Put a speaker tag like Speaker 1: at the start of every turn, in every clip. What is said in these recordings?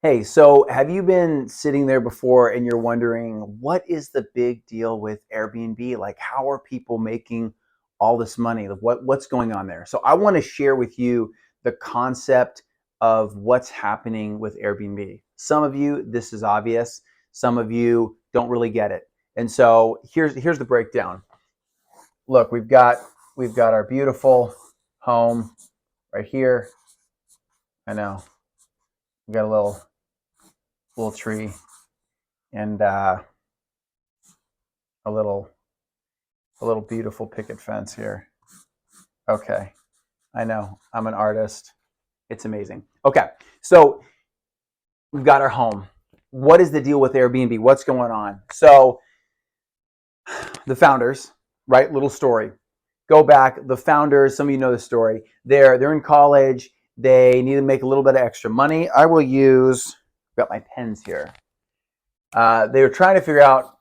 Speaker 1: Hey, so have you been sitting there before and you're wondering what is the big deal with Airbnb? Like, how are people making all this money? Like, what's going on there? So I want to share with you the concept of what's happening with Airbnb. Some of you, this is obvious. Some of you don't really get it. And so here's the breakdown. Look, we've got our beautiful home right here. I know we got a little tree and a little beautiful picket fence here. Okay, I know I'm an artist. It's amazing. Okay, so we've got our home. What is the deal with Airbnb? What's going on? So the founders, right? Little story. Go back. The founders. Some of you know the story. They're in college. They need to make a little bit of extra money. I will use. Got my pens here. They were trying to figure out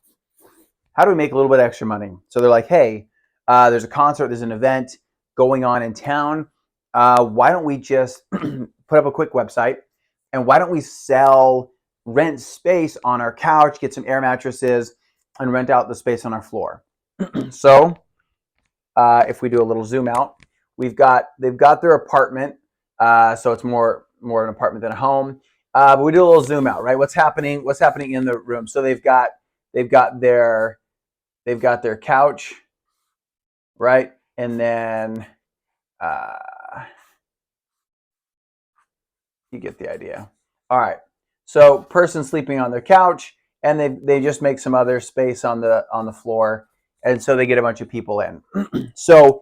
Speaker 1: how do we make a little bit of extra money. So they're like, hey, there's a concert, there's an event going on in town. Why don't we just put up a quick website, and why don't we rent space on our couch, get some air mattresses, and rent out the space on our floor. So if we do a little zoom out, they've got their apartment, so it's more an apartment than a home. But we do a little zoom out, right? What's happening in the room? So they've got their couch, right? And then you get the idea. All right. So person sleeping on their couch, and they just make some other space on the floor, and so they get a bunch of people in. So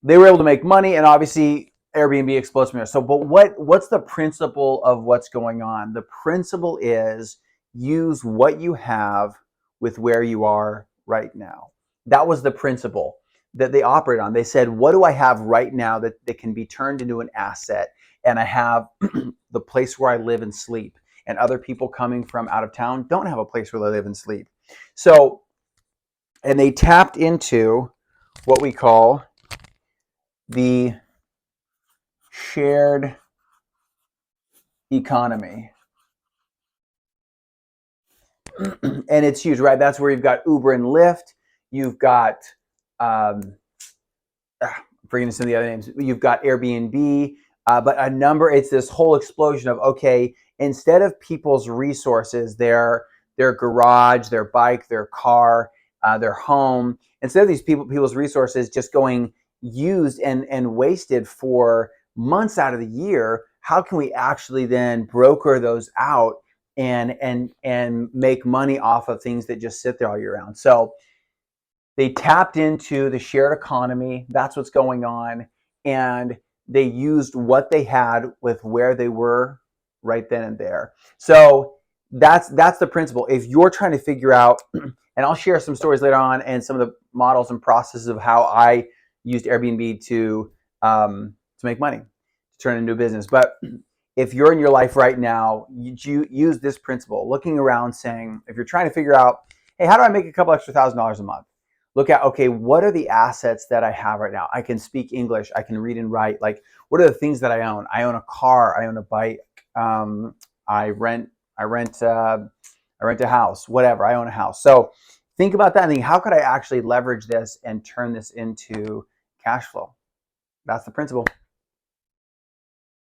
Speaker 1: they were able to make money, and obviously Airbnb explodes from there. So, but what's the principle of what's going on? The principle is use what you have with where you are right now. That was the principle that they operate on. They said, what do I have right now that can be turned into an asset? And I have the place where I live and sleep. And other people coming from out of town don't have a place where they live and sleep. So, and they tapped into what we call the shared economy. And it's huge, right? That's where you've got Uber and Lyft. You've got, I'm forgetting some of the other names. You've got Airbnb, but it's this whole explosion of, okay, instead of people's resources, their garage, their bike, their car, their home, instead of these people's resources just going used and wasted for months out of the year, how can we actually then broker those out and make money off of things that just sit there all year round? So they tapped into the shared economy. That's what's going on. And they used what they had with where they were right then and there. So that's the principle. If you're trying to figure out, and I'll share some stories later on and some of the models and processes of how I used Airbnb to make money, to turn it into a business. But if you're in your life right now, you use this principle, looking around saying, if you're trying to figure out, hey, how do I make a couple extra $1,000s a month? Look at, okay, what are the assets that I have right now? I can speak English. I can read and write. Like, what are the things that I own? I own a car. I own a bike. I rent a house, whatever. I own a house. So think about that and think, how could I actually leverage this and turn this into cash flow? That's the principle.